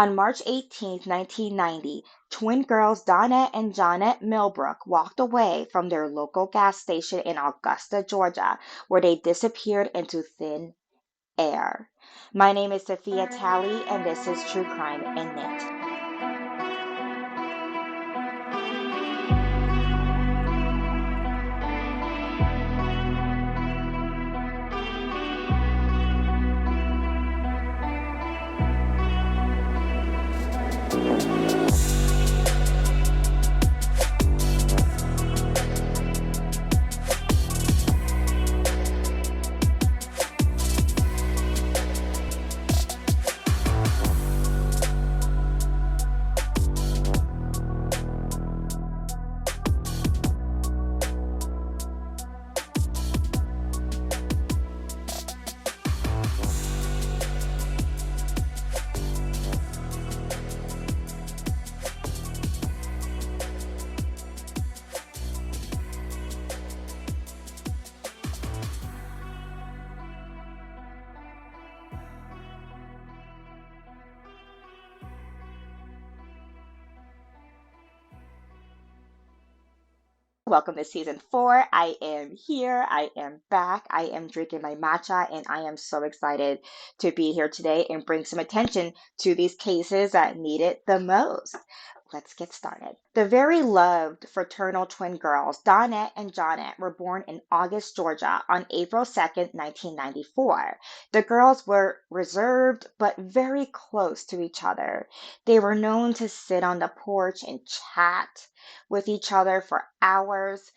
On March 18, 1990, twin girls Donna and Janet Millbrook walked away from their local gas station in Augusta, Georgia, where they disappeared into thin air. My name is Sophia Talley, and this is True Crime in Knit. Welcome to season 4. I am here. I am back. I am drinking my matcha, and I am so excited to be here today and bring some attention to these cases that need it the most. Let's get started. The very loved fraternal twin girls, Donnette and Janet, were born in August, Georgia on April 2nd, 1994. The girls were reserved but very close to each other. They were known to sit on the porch and chat with each other for hours,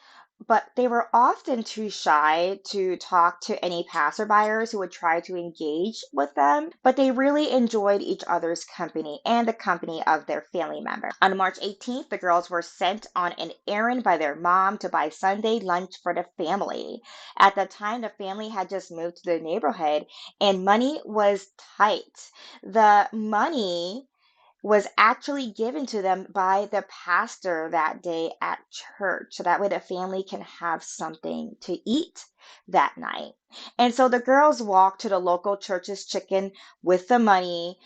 but they were often too shy to talk to any passerbyers who would try to engage with them, but they really enjoyed each other's company and the company of their family members. On March 18th, the girls were sent on an errand by their mom to buy Sunday lunch for the family. At the time, the family had just moved to the neighborhood and money was tight. The money was actually given to them by the pastor that day at church. So that way the family can have something to eat that night. And so the girls walked to the local church's chicken with the money.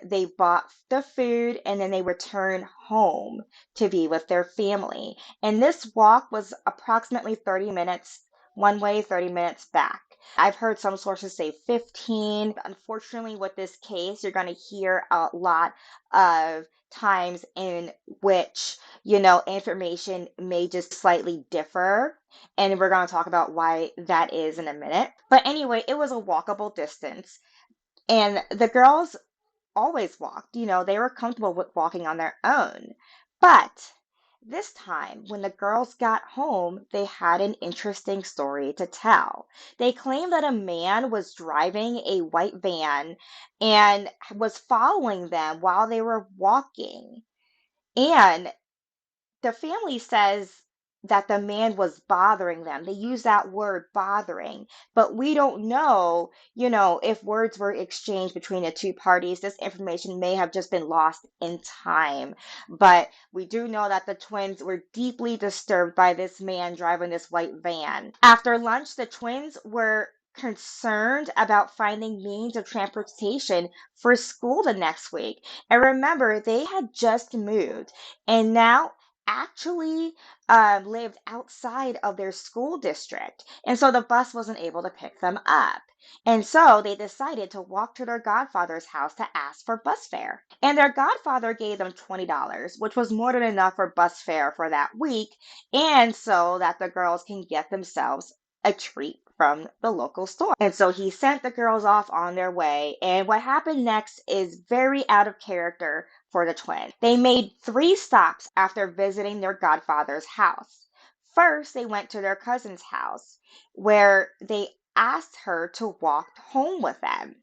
They bought the food and then they returned home to be with their family. And this walk was approximately 30 minutes one way, 30 minutes back. I've heard some sources say 15. Unfortunately, with this case, you're going to hear a lot of times in which, information may just slightly differ. And we're going to talk about why that is in a minute. But anyway, it was a walkable distance. And the girls always walked, they were comfortable with walking on their own. But this time, when the girls got home, they had an interesting story to tell. They claimed that a man was driving a white van and was following them while they were walking. And the family says that the man was bothering them. They use that word bothering, but we don't know, if words were exchanged between the two parties. This information may have just been lost in time, but we do know that the twins were deeply disturbed by this man driving this white van. After lunch, the twins were concerned about finding means of transportation for school the next week. And remember, they had just moved and now actually lived outside of their school district. And so the bus wasn't able to pick them up. And so they decided to walk to their godfather's house to ask for bus fare. And their godfather gave them $20, which was more than enough for bus fare for that week, and so that the girls can get themselves a treat from the local store. And so he sent the girls off on their way. And what happened next is very out of character for the twins. They made 3 stops after visiting their godfather's house. First, they went to their cousin's house, where they asked her to walk home with them,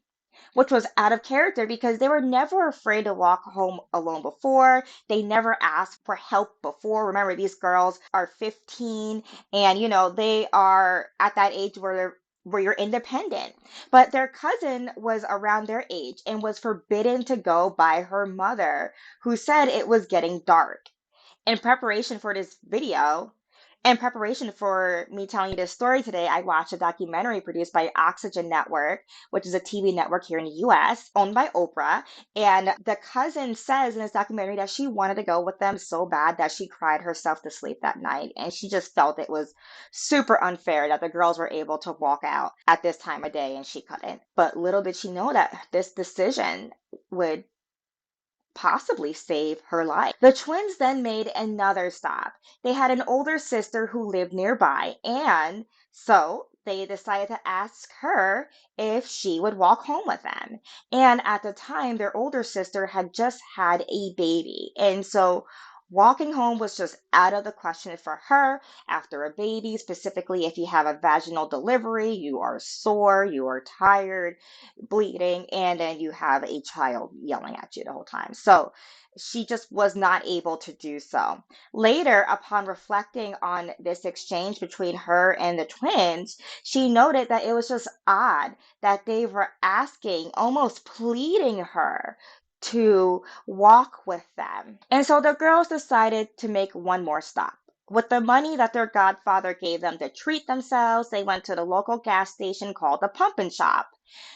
which was out of character because they were never afraid to walk home alone before. They never asked for help before. Remember, these girls are 15 and, they are at that age where you're independent. But their cousin was around their age and was forbidden to go by her mother, who said it was getting dark. In preparation for this video, In preparation for me telling you this story today, I watched a documentary produced by Oxygen Network, which is a TV network here in the US, owned by Oprah. And the cousin says in this documentary that she wanted to go with them so bad that she cried herself to sleep that night. And she just felt it was super unfair that the girls were able to walk out at this time of day and she couldn't. But little did she know that this decision would possibly save her life. The twins then made another stop. They had an older sister who lived nearby, and so they decided to ask her if she would walk home with them. And at the time, their older sister had just had a baby. And so walking home was just out of the question for her after a baby, specifically if you have a vaginal delivery, you are sore, you are tired, bleeding, and then you have a child yelling at you the whole time. So she just was not able to do so. Later, upon reflecting on this exchange between her and the twins, she noted that it was just odd that they were asking, almost pleading her to walk with them. And so the girls decided to make one more stop. With the money that their godfather gave them to treat themselves, they went to the local gas station called the Pump and Shop.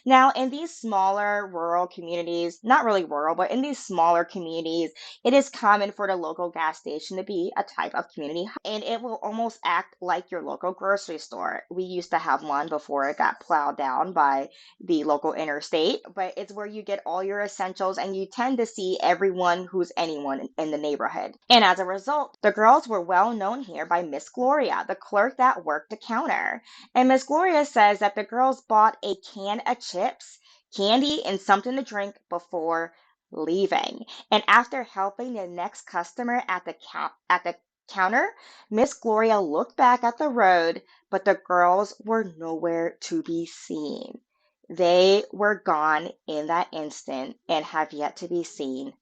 Now, in these smaller rural communities, not really rural, but in these smaller communities, it is common for the local gas station to be a type of community hub, and it will almost act like your local grocery store. We used to have one before it got plowed down by the local interstate, but it's where you get all your essentials and you tend to see everyone who's anyone in the neighborhood. And as a result, the girls were well known here by Miss Gloria, the clerk that worked the counter. And Miss Gloria says that the girls bought a can of chips, candy, and something to drink before leaving. And after helping the next customer at the counter, Miss Gloria looked back at the road, but the girls were nowhere to be seen. They were gone in that instant and have yet to be seen.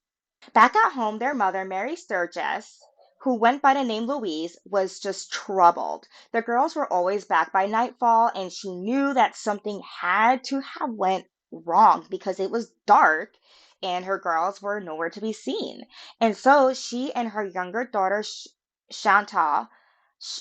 Back at home, their mother, Mary Sturgis, who went by the name Louise, was just troubled. The girls were always back by nightfall, and she knew that something had to have went wrong because it was dark and her girls were nowhere to be seen. And so she and her younger daughter, Shanta,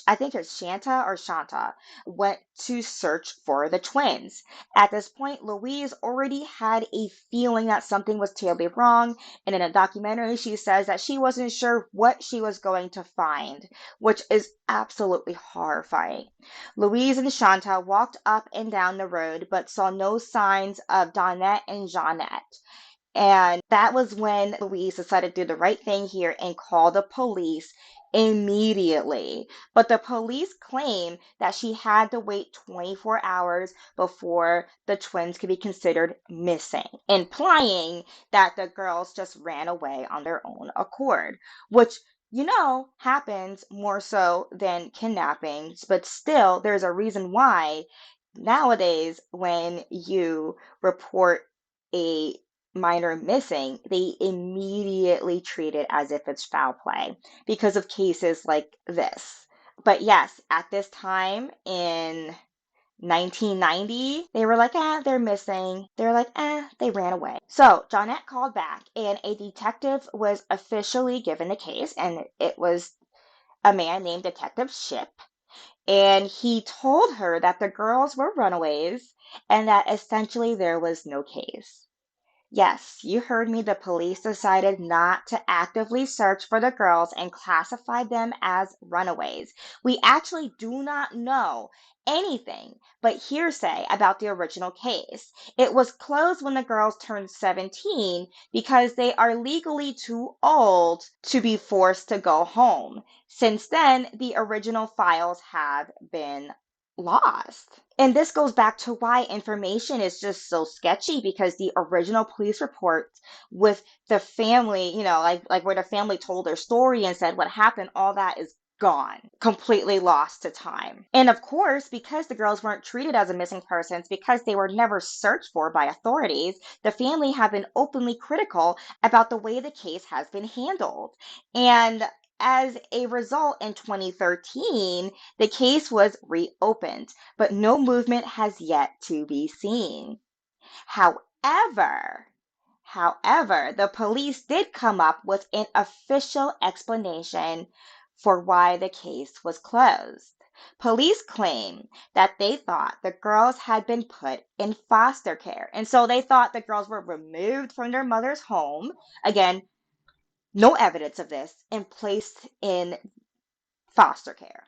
I think it's Shanta or Shanta, went to search for the twins. At this point, Louise already had a feeling that something was terribly wrong, and in a documentary, she says that she wasn't sure what she was going to find, which is absolutely horrifying. Louise and Shanta walked up and down the road, but saw no signs of Donnette and Jeanette. And that was when Louise decided to do the right thing here and call the police immediately. But the police claim that she had to wait 24 hours before the twins could be considered missing, implying that the girls just ran away on their own accord, which happens more so than kidnappings, but still, there's a reason why nowadays when you report a minor missing, they immediately treat it as if it's foul play because of cases like this. But yes, at this time in 1990, they were like, they're missing. They're like, they ran away. So Johnette called back, and a detective was officially given the case, and it was a man named Detective Ship. And he told her that the girls were runaways and that essentially there was no case. Yes, you heard me. The police decided not to actively search for the girls and classified them as runaways. We actually do not know anything but hearsay about the original case. It was closed when the girls turned 17 because they are legally too old to be forced to go home. Since then, the original files have been lost. And this goes back to why information is just so sketchy because the original police reports with the family, like where the family told their story and said what happened, all that is gone, completely lost to time. And of course, because the girls weren't treated as a missing persons, because they were never searched for by authorities, the family have been openly critical about the way the case has been handled. And as a result, in 2013, the case was reopened, but no movement has yet to be seen. However, However, the police did come up with an official explanation for why the case was closed. Police claim that they thought the girls had been put in foster care. And so they thought the girls were removed from their mother's home. Again, no evidence of this, and placed in foster care.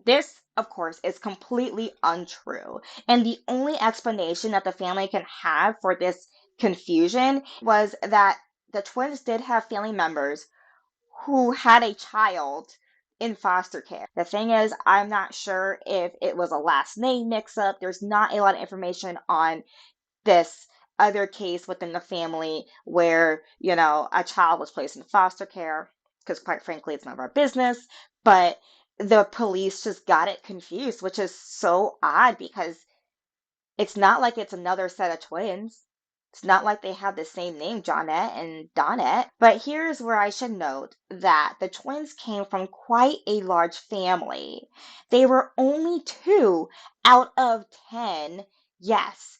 This, of course, is completely untrue. And the only explanation that the family can have for this confusion was that the twins did have family members who had a child in foster care. The thing is, I'm not sure if it was a last name mix up. There's not a lot of information on this other case within the family where, a child was placed in foster care, because quite frankly, it's none of our business. But the police just got it confused, which is so odd because it's not like it's another set of twins. It's not like they have the same name, Johnette and Donnette. But here's where I should note that the twins came from quite a large family. They were only two out of 10. Yes,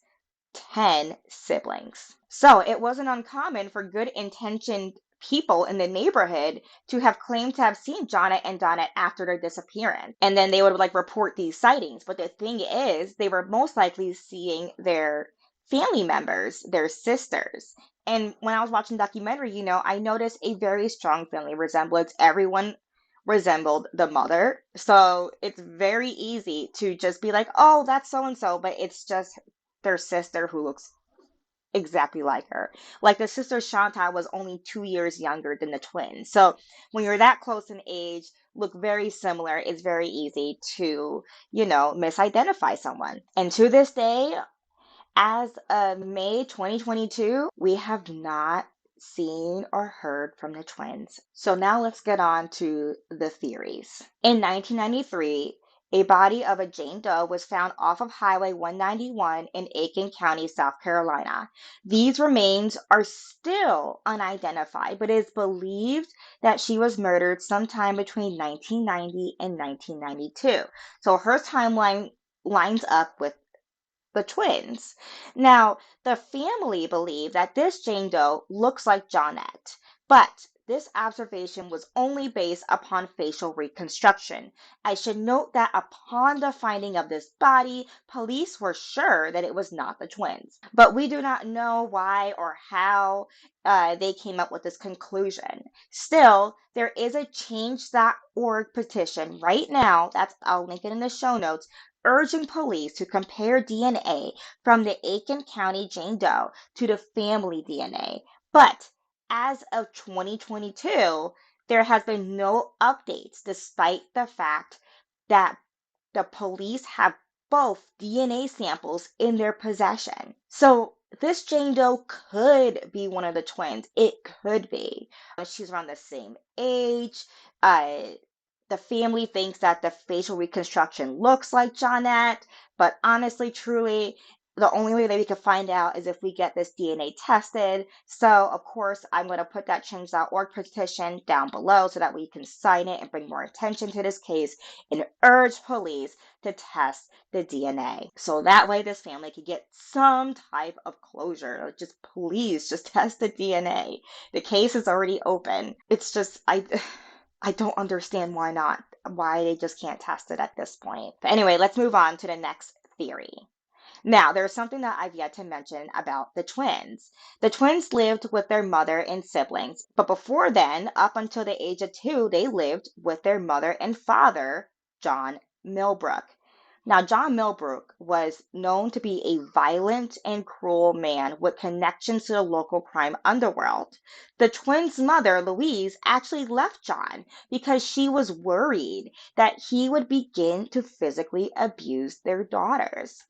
10 siblings. So it wasn't uncommon for good intentioned people in the neighborhood to have claimed to have seen Jonna and Donna after their disappearance. And then they would like report these sightings. But the thing is, they were most likely seeing their family members, their sisters. And when I was watching the documentary, I noticed a very strong family resemblance. Everyone resembled the mother. So it's very easy to just be like, oh, that's so and so, but it's just their sister who looks exactly like her. Like the sister Shanta was only 2 years younger than the twins. So when you're that close in age, look very similar, it's very easy to, misidentify someone. And to this day, as of May 2022, we have not seen or heard from the twins. So now let's get on to the theories. In 1993, a body of a Jane Doe was found off of Highway 191 in Aiken County, South Carolina. These remains are still unidentified, but it is believed that she was murdered sometime between 1990 and 1992. So her timeline lines up with the twins. Now, the family believe that this Jane Doe looks like Johnette, but this observation was only based upon facial reconstruction. I should note that upon the finding of this body, police were sure that it was not the twins. But we do not know why or how they came up with this conclusion. Still, there is a change.org petition right now, I'll link it in the show notes, urging police to compare DNA from the Aiken County Jane Doe to the family DNA. But as of 2022, there has been no updates despite the fact that the police have both DNA samples in their possession. So this Jane Doe could be one of the twins. It could be. She's around the same age. Uh, the family thinks that the facial reconstruction looks like Johnette, but honestly, truly, the only way that we can find out is if we get this DNA tested. So, of course, I'm going to put that change.org petition down below so that we can sign it and bring more attention to this case and urge police to test the DNA. So that way this family could get some type of closure. Just please just test the DNA. The case is already open. It's just, I don't understand why not, why they just can't test it at this point. But anyway, let's move on to the next theory. Now, there's something that I've yet to mention about the twins. The twins lived with their mother and siblings, but before then, up until the age of 2, they lived with their mother and father, John Millbrook. Now, John Millbrook was known to be a violent and cruel man with connections to the local crime underworld. The twins' mother, Louise, actually left John because she was worried that he would begin to physically abuse their daughters.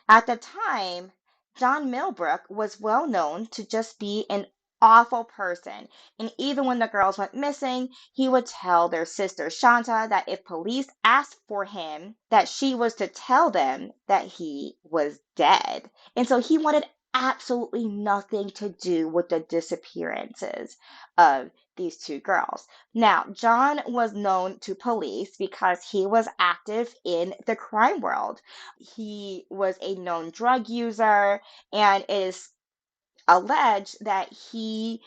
At the time, John Millbrook was well known to just be an awful person. And even when the girls went missing, he would tell their sister Shanta that if police asked for him, that she was to tell them that he was dead. And so he wanted absolutely nothing to do with the disappearances of these two girls. Now, John was known to police because he was active in the crime world. He was a known drug user, and it is alleged that he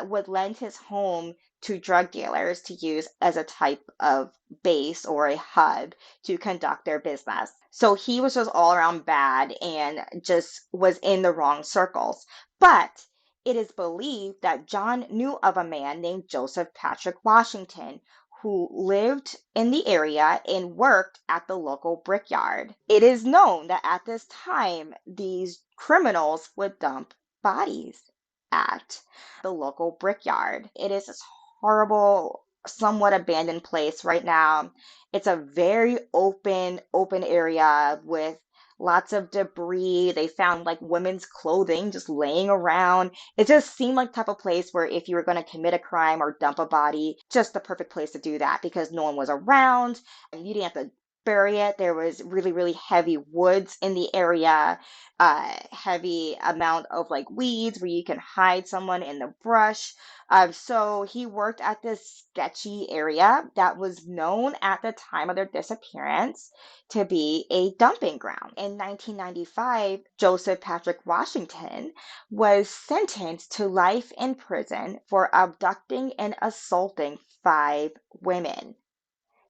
would lend his home to drug dealers to use as a type of base or a hub to conduct their business. So he was just all around bad and just was in the wrong circles. But it is believed that John knew of a man named Joseph Patrick Washington who lived in the area and worked at the local brickyard. It is known that at this time, these criminals would dump bodies at the local brickyard. It is this horrible, somewhat abandoned place right now. It's a very open area with lots of debris. They found like women's clothing just laying around. It just seemed like the type of place where if you were going to commit a crime or dump a body, just the perfect place to do that because no one was around and you didn't have to bury it. There was really, really heavy woods in the area, heavy amount of like weeds where you can hide someone in the brush. So he worked at this sketchy area that was known at the time of their disappearance to be a dumping ground. In 1995, Joseph Patrick Washington was sentenced to life in prison for abducting and assaulting 5 women,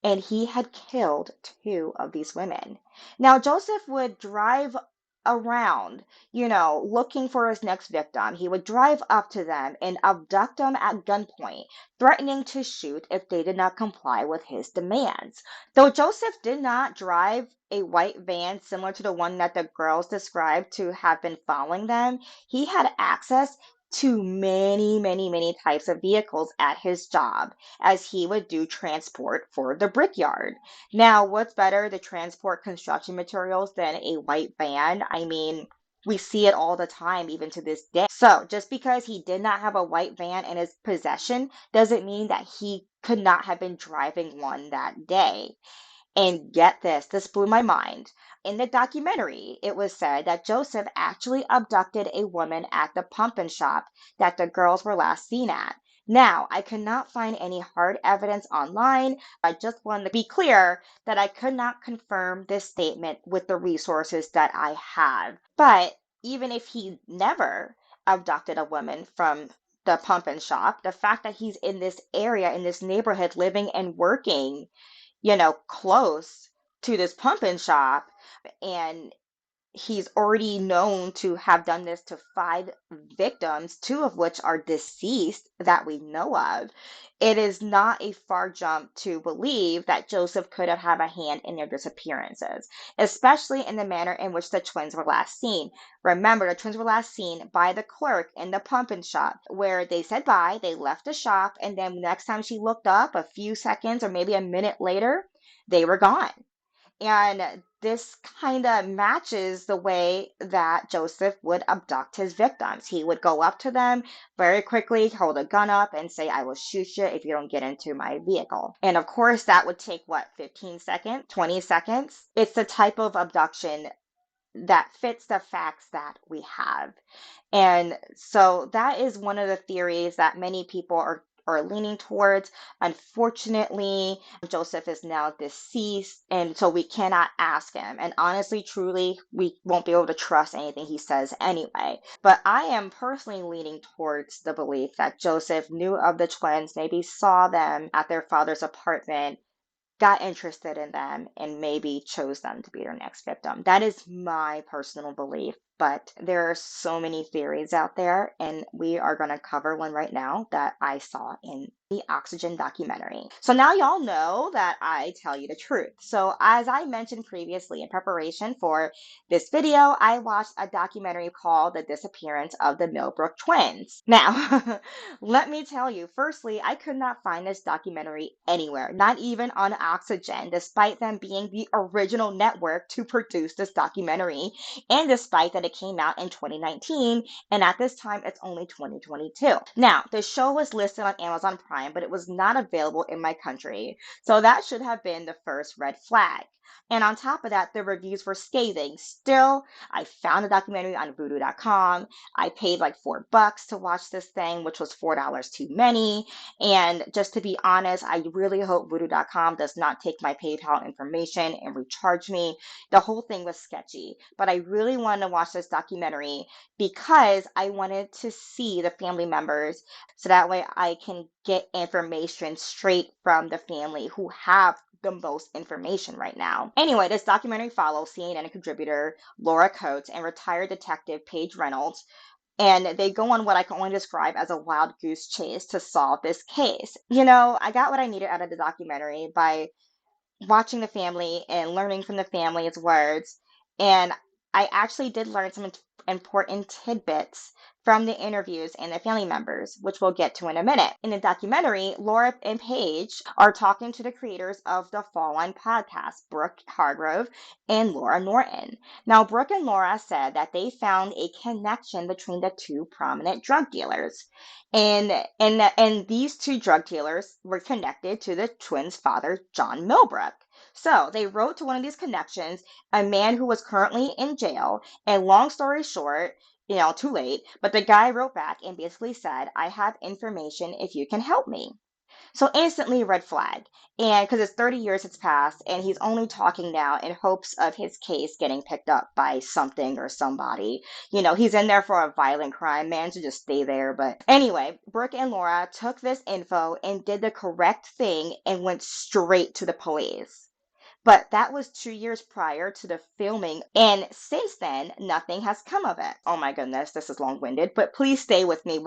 and he had killed 2 of these women. Now, Joseph would drive around, looking for his next victim. He would drive up to them and abduct them at gunpoint, threatening to shoot if they did not comply with his demands. Though Joseph did not drive a white van similar to the one that the girls described to have been following them, he had access to many, many, many types of vehicles at his job as he would do transport for the brickyard. Now, what's better to transport construction materials than a white van? I mean, we see it all the time, even to this day. So, just because he did not have a white van in his possession doesn't mean that he could not have been driving one that day. And get this blew my mind. In the documentary, it was said that Joseph actually abducted a woman at the pump and shop that the girls were last seen at. Now, I could not find any hard evidence online. I just wanted to be clear that I could not confirm this statement with the resources that I have. But even if he never abducted a woman from the pump and shop, the fact that he's in this area, in this neighborhood, living and working close to this pumping shop, and he's already known to have done this to 5 victims, 2 of which are deceased that we know of. It is not a far jump to believe that Joseph could have had a hand in their disappearances, especially in the manner in which the twins were last seen. Remember, the twins were last seen by the clerk in the pumpkin shop, where they said bye, they left the shop, and then next time she looked up, a few seconds or maybe a minute later, they were gone. And this kind of matches the way that Joseph would abduct his victims. He would go up to them very quickly, hold a gun up, and say, I will shoot you if you don't get into my vehicle. And of course, that would take what, 15 seconds, 20 seconds? It's the type of abduction that fits the facts that we have. And so that is one of the theories that many people are leaning towards. Unfortunately, Joseph is now deceased, and so we cannot ask him. And honestly, truly, we won't be able to trust anything he says anyway. But I am personally leaning towards the belief that Joseph knew of the twins, maybe saw them at their father's apartment, got interested in them, and maybe chose them to be their next victim. That is my personal belief, but there are so many theories out there, and we are going to cover one right now that I saw in the Oxygen documentary. So now y'all know that I tell you the truth. So as I mentioned previously, in preparation for this video, I watched a documentary called The Disappearance of the Millbrook Twins. Now, let me tell you, firstly, I could not find this documentary anywhere, not even on Oxygen, despite them being the original network to produce this documentary, and despite that it came out in 2019, and at this time it's only 2022. Now, the show was listed on Amazon Prime, but it was not available in my country, so that should have been the first red flag. And on top of that, the reviews were scathing. Still, I found the documentary on voodoo.com. I paid like $4 to watch this thing, which was $4 too many. And just to be honest, I really hope voodoo.com does not take my PayPal information and recharge me. The whole thing was sketchy, but I really wanted to watch watch this documentary because I wanted to see the family members so that way I can get information straight from the family who have the most information right now. Anyway, this documentary follows CNN contributor Laura Coates and retired detective Paige Reynolds, and they go on what I can only describe as a wild goose chase to solve this case. I got what I needed out of the documentary by watching the family and learning from the family's words. And I actually did learn some important tidbits from the interviews and the family members, which we'll get to in a minute. In the documentary, Laura and Paige are talking to the creators of the Fall On podcast, Brooke Hargrove and Laura Norton. Now, Brooke and Laura said that they found a connection between the two prominent drug dealers. And these two drug dealers were connected to the twins' father, John Millbrook. So they wrote to one of these connections, a man who was currently in jail. And long story short, too late, but the guy wrote back and basically said, I have information if you can help me. So instantly red flag. And because it's 30 years has passed and he's only talking now in hopes of his case getting picked up by something or somebody. He's in there for a violent crime. Man should just stay there. But anyway, Brooke and Laura took this info and did the correct thing and went straight to the police. But that was 2 years prior to the filming, and since then, nothing has come of it. Oh my goodness, this is long-winded, but please stay with me.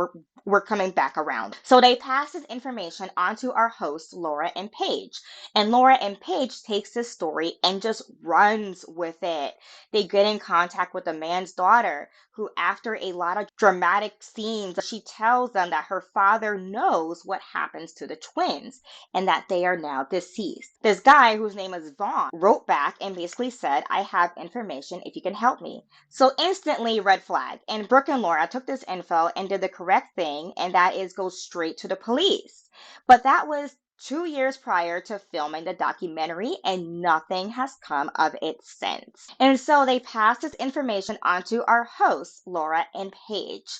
We're coming back around. So they pass this information on to our hosts, Laura and Paige. And Laura and Paige takes this story and just runs with it. They get in contact with the man's daughter, who, after a lot of dramatic scenes, she tells them that her father knows what happens to the twins and that they are now deceased. This guy, whose name is Vaughn, wrote back and basically said, I have information if you can help me. So instantly red flag. And Brooke and Laura took this info and did the correct thing, and that is go straight to the police. But that was 2 years prior to filming the documentary, and nothing has come of it since. And so they passed this information on to our hosts, Laura and Paige.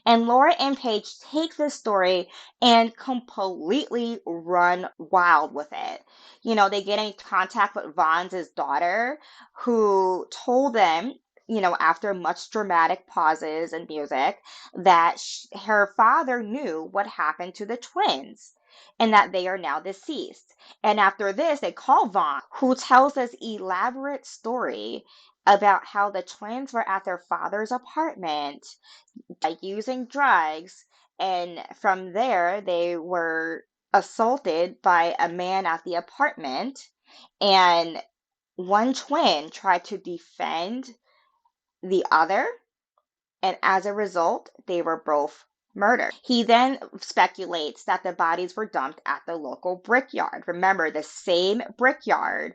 And Laura and Paige take this story and completely run wild with it. They get in contact with Vaughn's daughter, who told them, after much dramatic pauses and music, that her father knew what happened to the twins and that they are now deceased. And after this, they call Vaughn, who tells this elaborate story about how the twins were at their father's apartment, using drugs, and from there they were assaulted by a man at the apartment, and one twin tried to defend the other, and as a result, they were both murdered. He then speculates that the bodies were dumped at the local brickyard. Remember, the same brickyard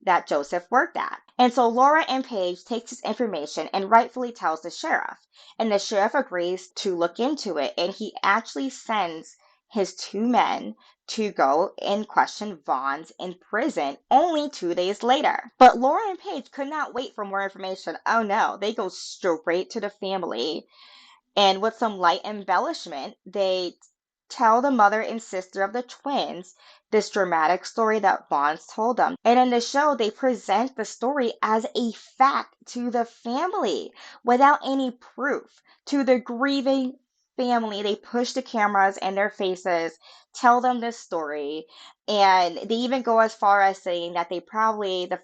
that Joseph worked at. And so Laura and Paige takes this information and rightfully tells the sheriff. And the sheriff agrees to look into it. And he actually sends his two men to go and question Vaughn's in prison only 2 days later. But Laura and Paige could not wait for more information. Oh no, they go straight to the family. And with some light embellishment, they tell the mother and sister of the twins this dramatic story that Vaughn's told them. And in the show, they present the story as a fact to the family without any proof. To the grieving family, they push the cameras in their faces, tell them this story, and they even go as far as saying that the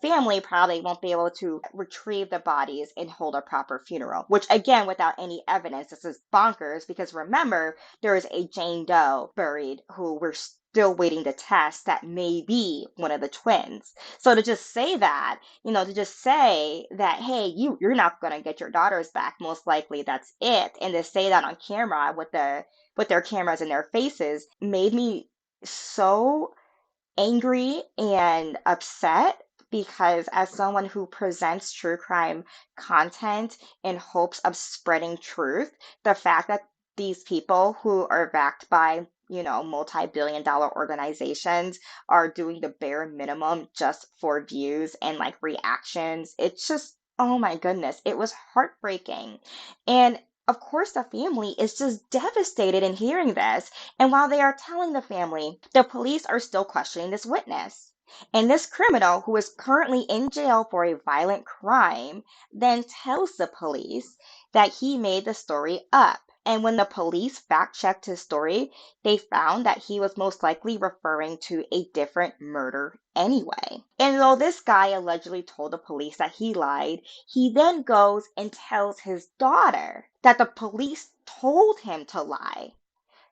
family probably won't be able to retrieve the bodies and hold a proper funeral, which again, without any evidence, this is bonkers because remember, there is a Jane Doe buried who we're still waiting to test that may be one of the twins. So to just say that, to just say that, hey, you're not going to get your daughters back, most likely that's it. And to say that on camera with their cameras in their faces made me so angry and upset because as someone who presents true crime content in hopes of spreading truth, the fact that these people who are backed by, multi-billion dollar organizations are doing the bare minimum just for views and like reactions, it's just, oh my goodness, it was heartbreaking. And of course, the family is just devastated in hearing this. And while they are telling the family, the police are still questioning this witness. And this criminal, who is currently in jail for a violent crime, then tells the police that he made the story up. And when the police fact checked his story, they found that he was most likely referring to a different murder anyway. And though this guy allegedly told the police that he lied, he then goes and tells his daughter that the police told him to lie,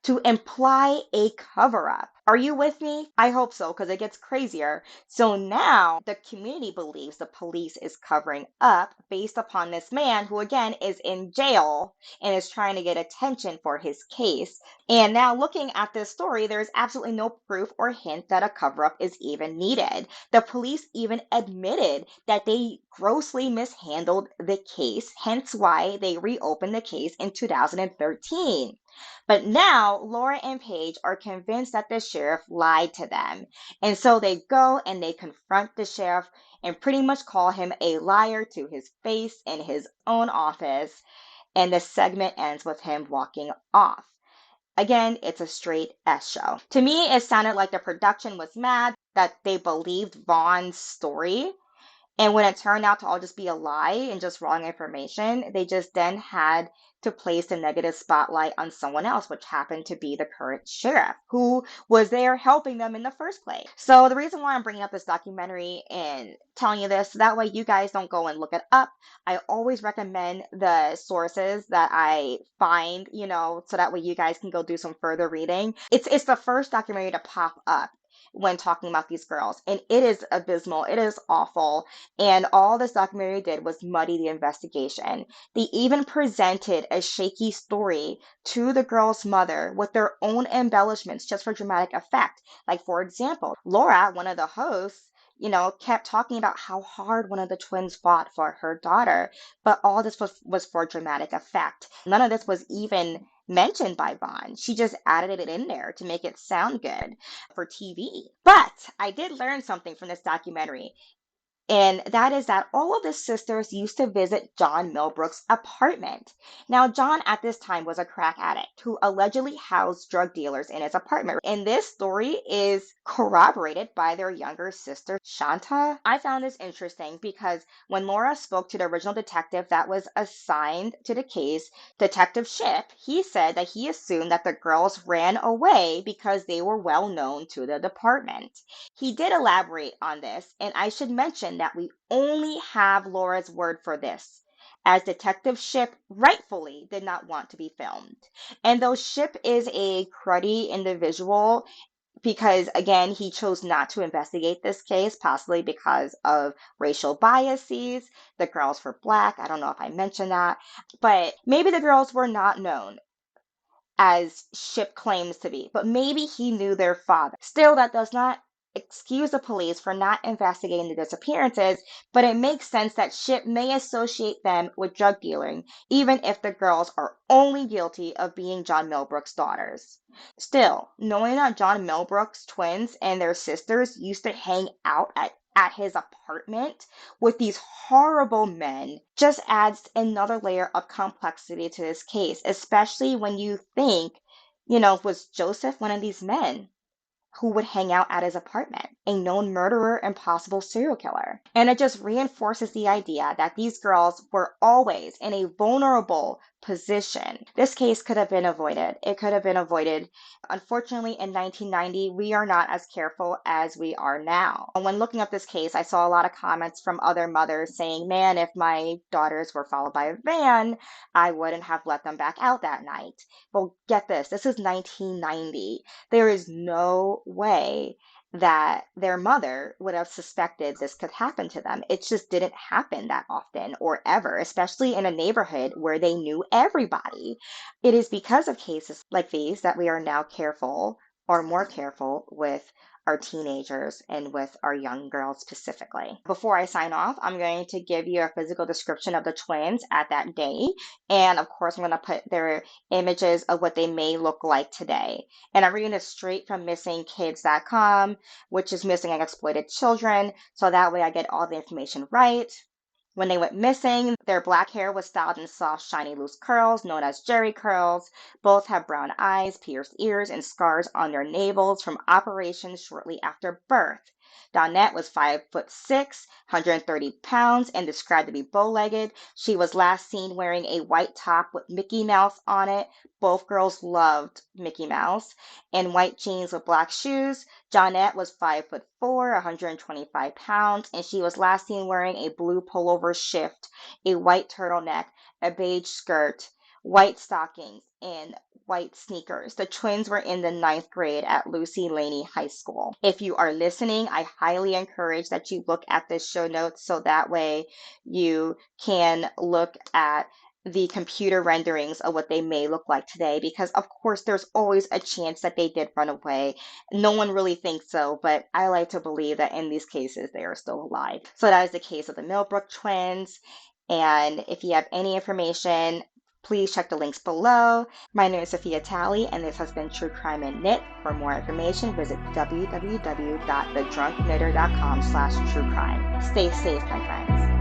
to imply a cover up. Are you with me? I hope so, because it gets crazier. So now the community believes the police is covering up based upon this man who, again, is in jail and is trying to get attention for his case. And now looking at this story, there's absolutely no proof or hint that a cover up is even needed. The police even admitted that they grossly mishandled the case, hence why they reopened the case in 2013. But now Laura and Paige are convinced that the sheriff lied to them. And so they go and they confront the sheriff and pretty much call him a liar to his face in his own office. And the segment ends with him walking off. Again, it's a straight S show. To me, it sounded like the production was mad that they believed Vaughn's story. And when it turned out to all just be a lie and just wrong information, they just then had to place the negative spotlight on someone else, which happened to be the current sheriff, who was there helping them in the first place. So the reason why I'm bringing up this documentary and telling you this, so that way you guys don't go and look it up. I always recommend the sources that I find, so that way you guys can go do some further reading. It's the first documentary to pop up when talking about these girls, and it is abysmal. It is awful. And all this documentary did was muddy the investigation. They even presented a shaky story to the girl's mother with their own embellishments just for dramatic effect. Like, for example, Laura, one of the hosts, kept talking about how hard one of the twins fought for her daughter, but all this was for dramatic effect. None of this was even mentioned by Vaughn. She just added it in there to make it sound good for TV. But I did learn something from this documentary. And that is that all of the sisters used to visit John Millbrook's apartment. Now, John at this time was a crack addict who allegedly housed drug dealers in his apartment. And this story is corroborated by their younger sister, Shanta. I found this interesting because when Laura spoke to the original detective that was assigned to the case, Detective Shipp, he said that he assumed that the girls ran away because they were well known to the department. He did elaborate on this, and I should mention that we only have Laura's word for this, as Detective Shipp rightfully did not want to be filmed. And though Shipp is a cruddy individual, because again, he chose not to investigate this case, possibly because of racial biases. The girls were black. I don't know if I mentioned that, but maybe the girls were not known as Shipp claims to be, but maybe he knew their father. Still, that does not excuse the police for not investigating the disappearances, but it makes sense that Shipp may associate them with drug dealing, even if the girls are only guilty of being John Millbrook's daughters. Still, knowing that John Millbrook's twins and their sisters used to hang out at his apartment with these horrible men just adds another layer of complexity to this case, especially when you think, was Joseph one of these men who would hang out at his apartment, a known murderer and possible serial killer? And it just reinforces the idea that these girls were always in a vulnerable position. This case could have been avoided. It could have been avoided. Unfortunately, in 1990, we are not as careful as we are now. And when looking up this case, I saw a lot of comments from other mothers saying, man, if my daughters were followed by a van, I wouldn't have let them back out that night. Well, get this is 1990. There is no way that their mother would have suspected this could happen to them. It just didn't happen that often or ever, especially in a neighborhood where they knew everybody. It is because of cases like these that we are now careful or more careful with our teenagers and with our young girls specifically. Before I sign off, I'm going to give you a physical description of the twins at that day. And of course, I'm going to put their images of what they may look like today. And I'm reading this straight from missingkids.com, which is missing and exploited children. So that way I get all the information right. When they went missing, their black hair was styled in soft, shiny, loose curls known as Jerry curls. Both have brown eyes, pierced ears, and scars on their navels from operations shortly after birth. Donette was 5'6", 130 pounds, and described to be bow-legged. She was last seen wearing a white top with Mickey Mouse on it. Both girls loved Mickey Mouse. And white jeans with black shoes. Jonette was 5'4", 125 pounds, and she was last seen wearing a blue pullover shift, a white turtleneck, a beige skirt, white stockings, and white sneakers. The twins were in the 9th grade at Lucy Laney High School. If you are listening, I highly encourage that you look at the show notes so that way you can look at the computer renderings of what they may look like today, because of course there's always a chance that they did run away. No one really thinks so, but I like to believe that in these cases they are still alive. So that is the case of the Millbrook twins. And if you have any information, please check the links below. My name is Sophia Talley, and this has been True Crime and Knit. For more information, visit www.thedrunkknitter.com/truecrime. Stay safe, my friends.